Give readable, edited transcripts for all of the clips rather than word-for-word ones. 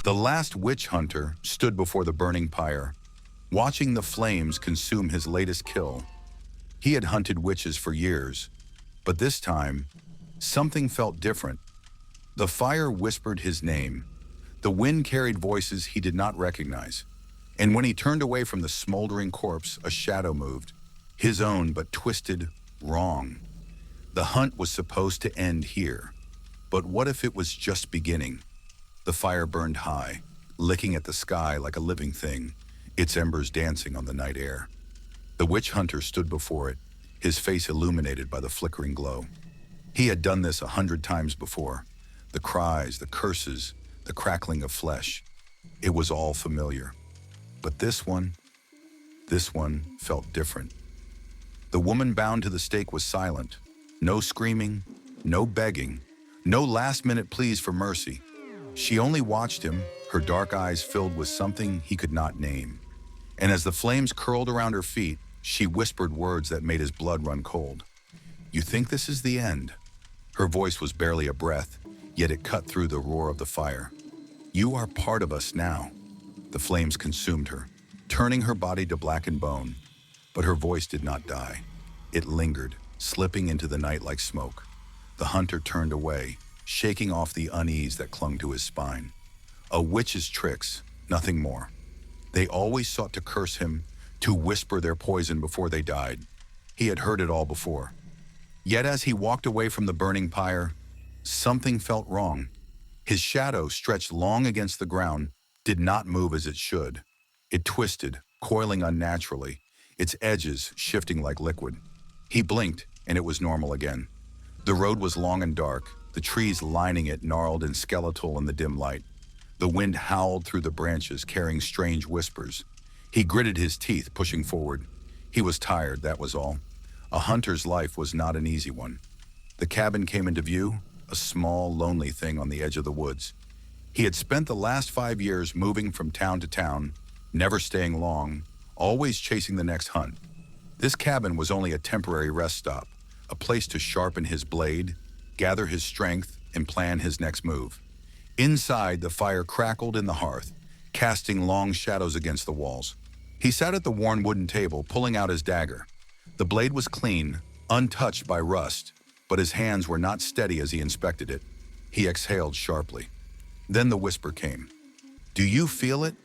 The last witch hunter stood before the burning pyre, watching the flames consume his latest kill. He had hunted witches for years, but this time, something felt different. The fire whispered his name. The wind carried voices he did not recognize. And when he turned away from the smoldering corpse, a shadow moved. His own, but twisted wrong. The hunt was supposed to end here. But what if it was just beginning? The fire burned high, licking at the sky like a living thing, its embers dancing on the night air. The witch hunter stood before it, his face illuminated by the flickering glow. He had done this 100 times before. The cries, the curses, the crackling of flesh. It was all familiar. But this one felt different. The woman bound to the stake was silent. No screaming, no begging, no last-minute pleas for mercy. She only watched him, her dark eyes filled with something he could not name. And as the flames curled around her feet, she whispered words that made his blood run cold. "You think this is the end?" Her voice was barely a breath, yet it cut through the roar of the fire. "You are part of us now." The flames consumed her, turning her body to black and bone. But her voice did not die. It lingered, slipping into the night like smoke. The hunter turned away, shaking off the unease that clung to his spine. A witch's tricks, nothing more. They always sought to curse him, to whisper their poison before they died. He had heard it all before. Yet as he walked away from the burning pyre, something felt wrong. His shadow, stretched long against the ground, did not move as it should. It twisted, coiling unnaturally, its edges shifting like liquid. He blinked, and it was normal again. The road was long and dark, the trees lining it gnarled and skeletal in the dim light. The wind howled through the branches, carrying strange whispers. He gritted his teeth, pushing forward. He was tired, that was all. A hunter's life was not an easy one. The cabin came into view, a small, lonely thing on the edge of the woods. He had spent the last 5 years moving from town to town, never staying long, always chasing the next hunt. This cabin was only a temporary rest stop, a place to sharpen his blade, gather his strength, and plan his next move. Inside, the fire crackled in the hearth, casting long shadows against the walls. He sat at the worn wooden table, pulling out his dagger. The blade was clean, untouched by rust, but his hands were not steady as he inspected it. He exhaled sharply. Then the whisper came. "Do you feel it?"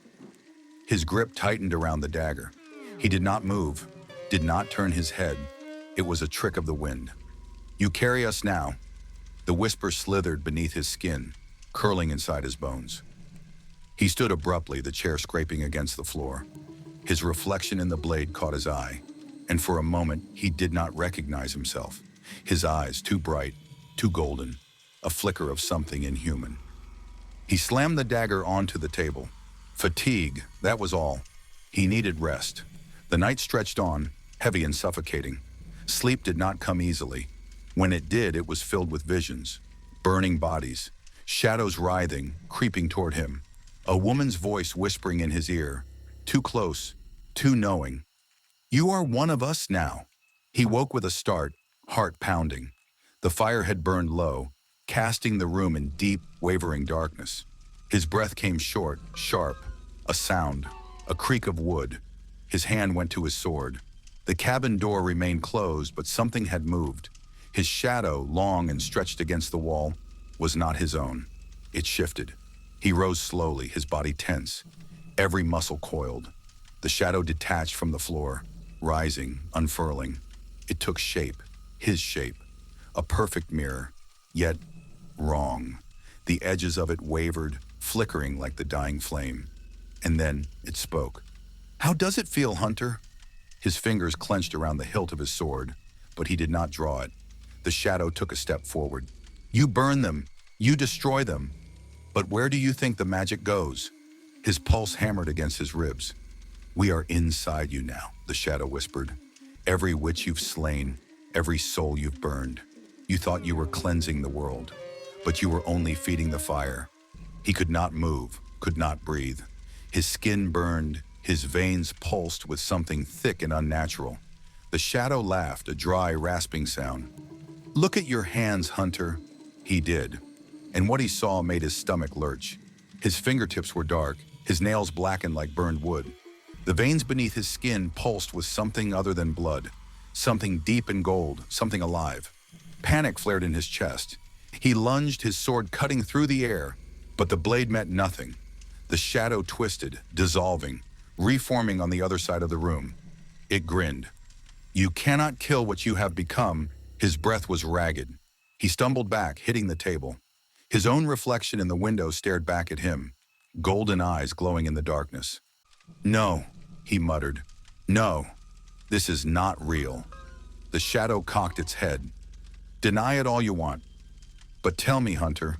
His grip tightened around the dagger. He did not move, did not turn his head. It was a trick of the wind. "You carry us now." The whisper slithered beneath his skin, curling inside his bones. He stood abruptly, the chair scraping against the floor. His reflection in the blade caught his eye, and for a moment he did not recognize himself. His eyes too bright, too golden, a flicker of something inhuman. He slammed the dagger onto the table. Fatigue, that was all. He needed rest. The night stretched on, heavy and suffocating. Sleep did not come easily. When it did, it was filled with visions, burning bodies, shadows writhing, creeping toward him. A woman's voice whispering in his ear, too close, too knowing. "You are one of us now." He woke with a start, heart pounding. The fire had burned low, casting the room in deep, wavering darkness. His breath came short, sharp, a sound, a creak of wood. His hand went to his sword. The cabin door remained closed, but something had moved. His shadow, long and stretched against the wall, was not his own. It shifted. He rose slowly, his body tense, every muscle coiled. The shadow detached from the floor, rising, unfurling. It took shape, his shape, a perfect mirror, yet wrong. The edges of it wavered, flickering like the dying flame. And then it spoke. "How does it feel, Hunter?" His fingers clenched around the hilt of his sword, but he did not draw it. The shadow took a step forward. "You burn them, you destroy them. But where do you think the magic goes?" His pulse hammered against his ribs. "We are inside you now," the shadow whispered. "Every witch you've slain, every soul you've burned. You thought you were cleansing the world, but you were only feeding the fire." He could not move, could not breathe. His skin burned, his veins pulsed with something thick and unnatural. The shadow laughed, a dry, rasping sound. "Look at your hands, Hunter." He did, and what he saw made his stomach lurch. His fingertips were dark, his nails blackened like burned wood. The veins beneath his skin pulsed with something other than blood, something deep and gold, something alive. Panic flared in his chest. He lunged, his sword cutting through the air, but the blade met nothing. The shadow twisted, dissolving, reforming on the other side of the room. It grinned. "You cannot kill what you have become." His breath was ragged. He stumbled back, hitting the table. His own reflection in the window stared back at him, golden eyes glowing in the darkness. "No," he muttered. "No, this is not real." The shadow cocked its head. "Deny it all you want. But tell me, Hunter,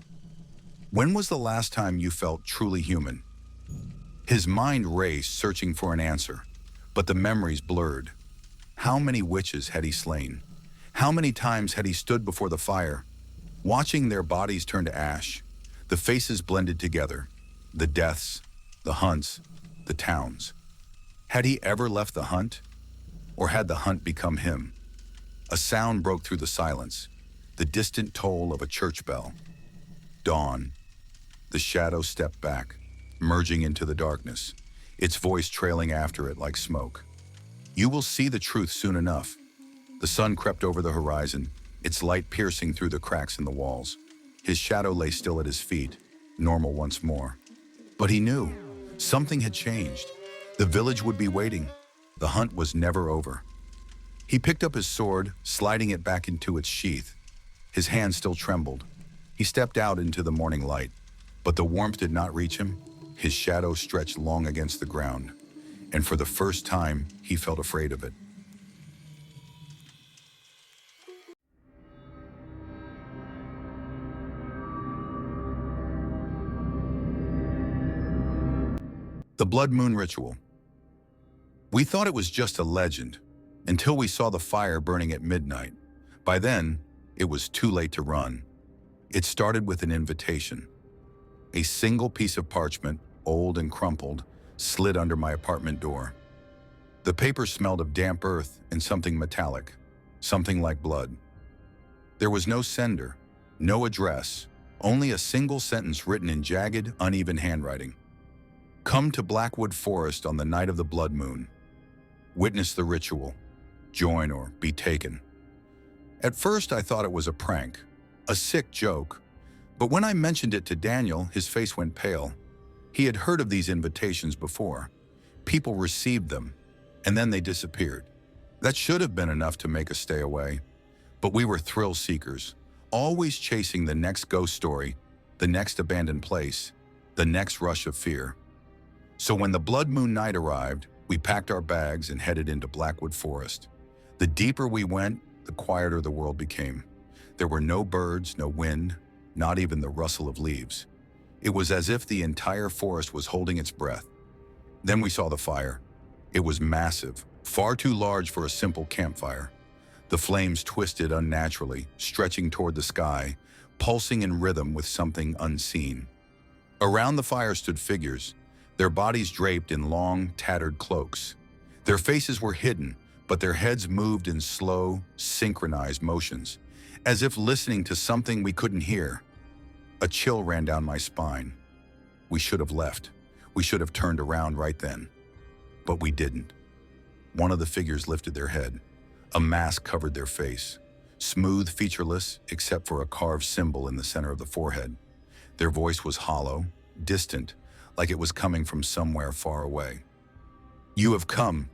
when was the last time you felt truly human?" His mind raced, searching for an answer, but the memories blurred. How many witches had he slain? How many times had he stood before the fire, watching their bodies turn to ash? The faces blended together, the deaths, the hunts, the towns. Had he ever left the hunt? Or had the hunt become him? A sound broke through the silence, the distant toll of a church bell. Dawn. The shadow stepped back, merging into the darkness, its voice trailing after it like smoke. "You will see the truth soon enough." The sun crept over the horizon, its light piercing through the cracks in the walls. His shadow lay still at his feet, normal once more. But he knew something had changed. The village would be waiting. The hunt was never over. He picked up his sword, sliding it back into its sheath. His hand still trembled. He stepped out into the morning light, but the warmth did not reach him. His shadow stretched long against the ground, and for the first time, he felt afraid of it. The Blood Moon Ritual. We thought it was just a legend until we saw the fire burning at midnight. By then, it was too late to run. It started with an invitation. A single piece of parchment, old and crumpled, slid under my apartment door. The paper smelled of damp earth and something metallic, something like blood. There was no sender, no address, only a single sentence written in jagged, uneven handwriting. "Come to Blackwood Forest on the night of the blood moon. Witness the ritual. Join or be taken." At first, I thought it was a prank, a sick joke. But when I mentioned it to Daniel, his face went pale. He had heard of these invitations before. People received them, and then they disappeared. That should have been enough to make us stay away. But we were thrill seekers, always chasing the next ghost story, the next abandoned place, the next rush of fear. So when the blood moon night arrived, we packed our bags and headed into Blackwood Forest. The deeper we went, the quieter the world became. There were no birds, no wind, not even the rustle of leaves. It was as if the entire forest was holding its breath. Then we saw the fire. It was massive, far too large for a simple campfire. The flames twisted unnaturally, stretching toward the sky, pulsing in rhythm with something unseen. Around the fire stood figures, their bodies draped in long, tattered cloaks. Their faces were hidden, but their heads moved in slow, synchronized motions, as if listening to something we couldn't hear. A chill ran down my spine. We should have left. We should have turned around right then. But we didn't. One of the figures lifted their head. A mask covered their face, smooth, featureless, except for a carved symbol in the center of the forehead. Their voice was hollow, distant, like it was coming from somewhere far away. "You have come.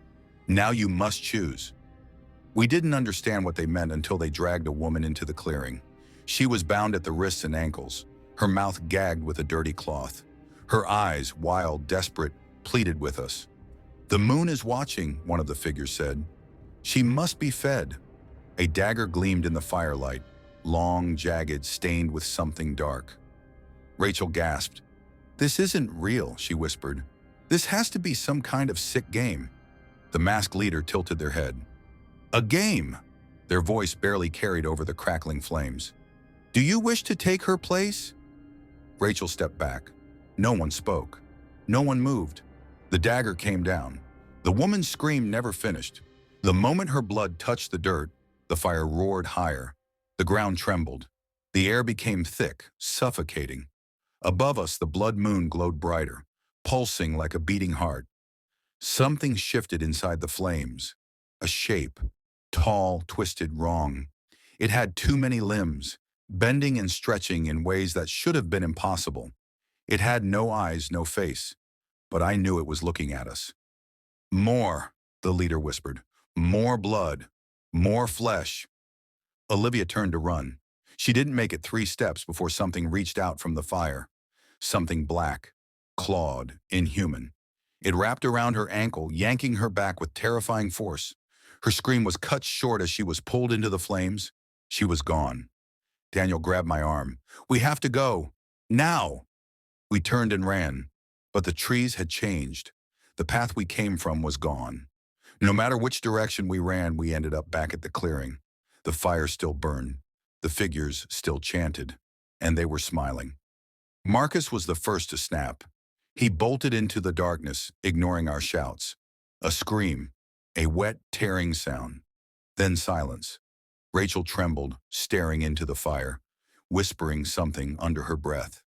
Now you must choose." We didn't understand what they meant until they dragged a woman into the clearing. She was bound at the wrists and ankles, her mouth gagged with a dirty cloth. Her eyes, wild, desperate, pleaded with us. "The moon is watching," one of the figures said. "She must be fed." A dagger gleamed in the firelight, long, jagged, stained with something dark. Rachel gasped. "This isn't real," she whispered. "This has to be some kind of sick game." The masked leader tilted their head. "A game!" Their voice barely carried over the crackling flames. "Do you wish to take her place?" Rachel stepped back. No one spoke. No one moved. The dagger came down. The woman's scream never finished. The moment her blood touched the dirt, the fire roared higher. The ground trembled. The air became thick, suffocating. Above us, the blood moon glowed brighter, pulsing like a beating heart. Something shifted inside the flames. A shape, tall, twisted, wrong. It had too many limbs, bending and stretching in ways that should have been impossible. It had no eyes, no face, but I knew it was looking at us. More, the leader whispered. More blood. More flesh. Olivia turned to run. She didn't make it 3 steps before something reached out from the fire. Something black, clawed, inhuman. It wrapped around her ankle, yanking her back with terrifying force. Her scream was cut short as she was pulled into the flames. She was gone. Daniel grabbed my arm. "We have to go. Now!" We turned and ran, but the trees had changed. The path we came from was gone. No matter which direction we ran, we ended up back at the clearing. The fire still burned. The figures still chanted, and they were smiling. Marcus was the first to snap. He bolted into the darkness, ignoring our shouts. A scream, a wet, tearing sound. Then silence. Rachel trembled, staring into the fire, whispering something under her breath.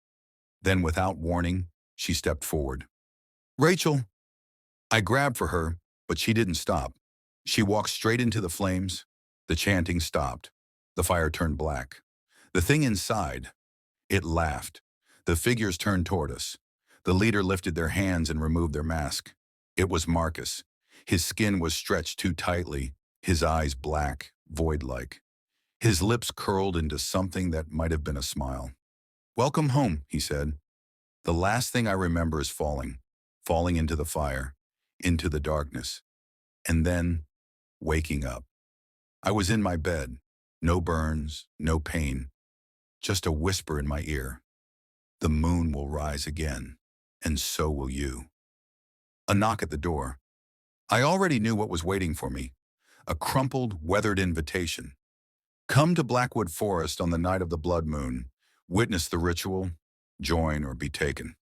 Then, without warning, she stepped forward. "Rachel!" I grabbed for her, but she didn't stop. She walked straight into the flames. The chanting stopped. The fire turned black. The thing inside, it laughed. The figures turned toward us. The leader lifted their hands and removed their mask. It was Marcus. His skin was stretched too tightly, his eyes black, void-like. His lips curled into something that might have been a smile. "Welcome home," he said. The last thing I remember is falling into the fire, into the darkness, and then waking up. I was in my bed, no burns, no pain, just a whisper in my ear. "The moon will rise again, and so will you." A knock at the door. I already knew what was waiting for me. A crumpled, weathered invitation. "Come to Blackwood Forest on the night of the blood moon. Witness the ritual, join or be taken."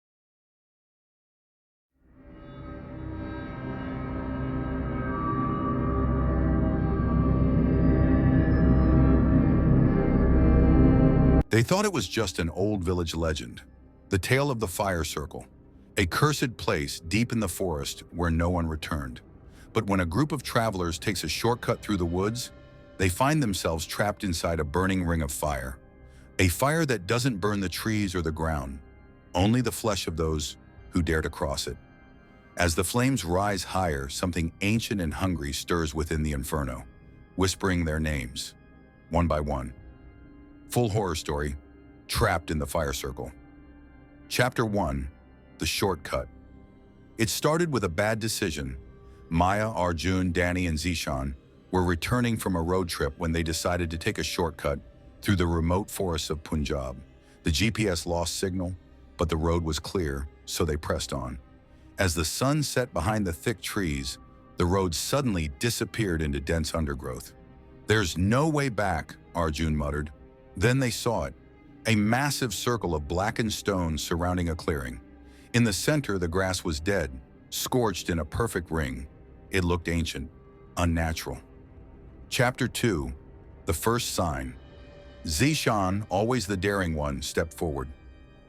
They thought it was just an old village legend, the tale of the fire circle, a cursed place deep in the forest where no one returned. But when a group of travelers takes a shortcut through the woods, they find themselves trapped inside a burning ring of fire. A fire that doesn't burn the trees or the ground, only the flesh of those who dare to cross it. As the flames rise higher, something ancient and hungry stirs within the inferno, whispering their names, one by one. Full horror story, trapped in the fire circle. Chapter 1, The Shortcut. It started with a bad decision. Maya, Arjun, Danny, and Zishan were returning from a road trip when they decided to take a shortcut through the remote forests of Punjab. The GPS lost signal, but the road was clear, so they pressed on. As the sun set behind the thick trees, the road suddenly disappeared into dense undergrowth. "There's no way back," Arjun muttered. Then they saw it, a massive circle of blackened stones surrounding a clearing. In the center, the grass was dead, scorched in a perfect ring. It looked ancient, unnatural. Chapter 2, The First Sign. Zishan, always the daring one, stepped forward.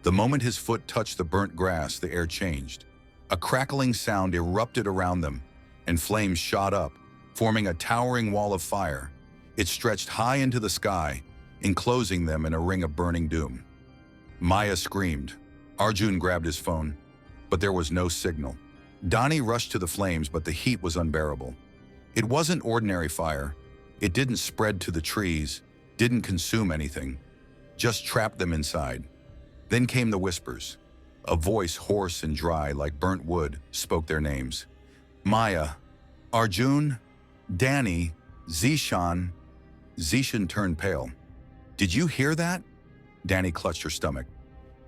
The moment his foot touched the burnt grass, the air changed. A crackling sound erupted around them, and flames shot up, forming a towering wall of fire. It stretched high into the sky, enclosing them in a ring of burning doom. Maya screamed. Arjun grabbed his phone, but there was no signal. Donnie rushed to the flames, but the heat was unbearable. It wasn't ordinary fire. It didn't spread to the trees, didn't consume anything, just trapped them inside. Then came the whispers. A voice, hoarse and dry like burnt wood, spoke their names. Maya, Arjun, Danny, Zishan. Zishan turned pale. "Did you hear that?" Danny clutched her stomach.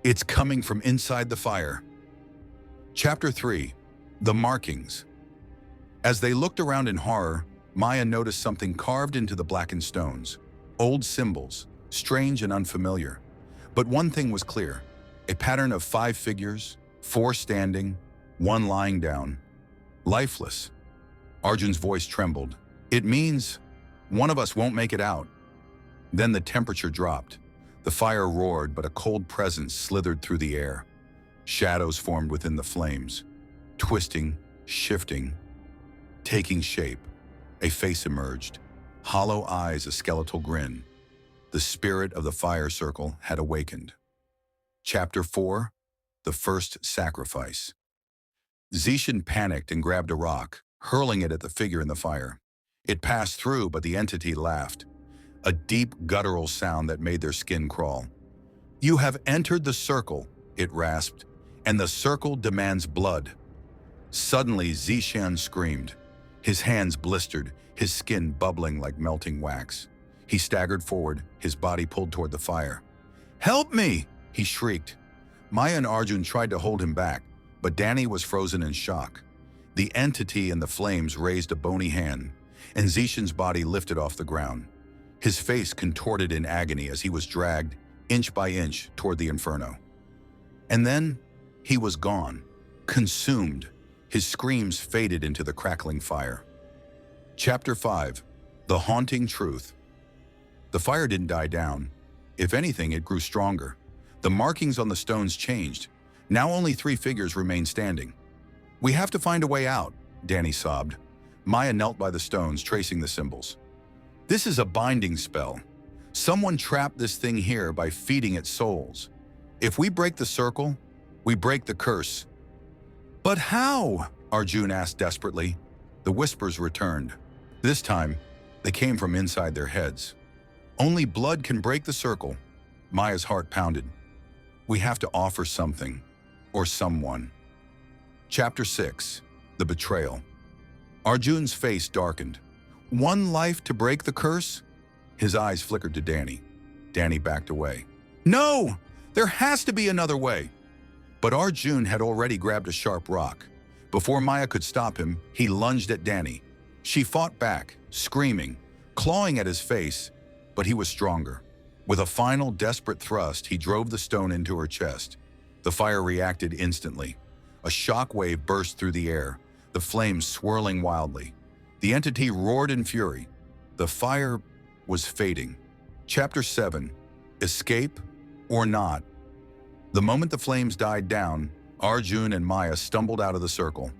"It's coming from inside the fire." Chapter 3, The Markings. As they looked around in horror, Maya noticed something carved into the blackened stones. Old symbols, strange and unfamiliar. But one thing was clear, a pattern of 5 figures, 4 standing, 1 lying down, lifeless. Arjun's voice trembled. "It means one of us won't make it out." Then the temperature dropped. The fire roared, but a cold presence slithered through the air. Shadows formed within the flames, twisting, shifting, taking shape. A face emerged, hollow eyes, a skeletal grin. The spirit of the fire circle had awakened. Chapter 4: The First Sacrifice. Zishan panicked and grabbed a rock, hurling it at the figure in the fire. It passed through, but the entity laughed, a deep guttural sound that made their skin crawl. "You have entered the circle," it rasped, "and the circle demands blood." Suddenly, Zishan screamed. His hands blistered, his skin bubbling like melting wax. He staggered forward, his body pulled toward the fire. "Help me!" he shrieked. Maya and Arjun tried to hold him back, but Danny was frozen in shock. The entity in the flames raised a bony hand, and Zishan's body lifted off the ground. His face contorted in agony as he was dragged, inch by inch, toward the inferno. And then, he was gone, consumed. His screams faded into the crackling fire. Chapter 5: The Haunting Truth. The fire didn't die down. If anything, it grew stronger. The markings on the stones changed. Now only 3 figures remained standing. "We have to find a way out," Danny sobbed. Maya knelt by the stones, tracing the symbols. "This is a binding spell. Someone trapped this thing here by feeding it souls. If we break the circle, we break the curse." "But how?" Arjun asked desperately. The whispers returned. This time, they came from inside their heads. "Only blood can break the circle." Maya's heart pounded. "We have to offer something, or someone." Chapter 6: The Betrayal. Arjun's face darkened. "One life to break the curse?" His eyes flickered to Danny. Danny backed away. "No! There has to be another way!" But Arjun had already grabbed a sharp rock. Before Maya could stop him, he lunged at Danny. She fought back, screaming, clawing at his face, but he was stronger. With a final desperate thrust, he drove the stone into her chest. The fire reacted instantly. A shock wave burst through the air, the flames swirling wildly. The entity roared in fury. The fire was fading. Chapter 7: Escape or Not. The moment the flames died down, Arjun and Maya stumbled out of the circle.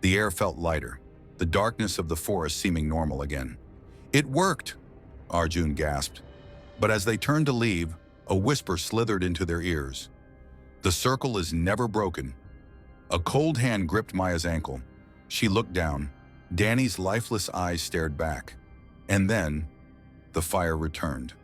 The air felt lighter, the darkness of the forest seeming normal again. "It worked!" Arjun gasped. But as they turned to leave, a whisper slithered into their ears. "The circle is never broken." A cold hand gripped Maya's ankle. She looked down. Danny's lifeless eyes stared back. And then, the fire returned.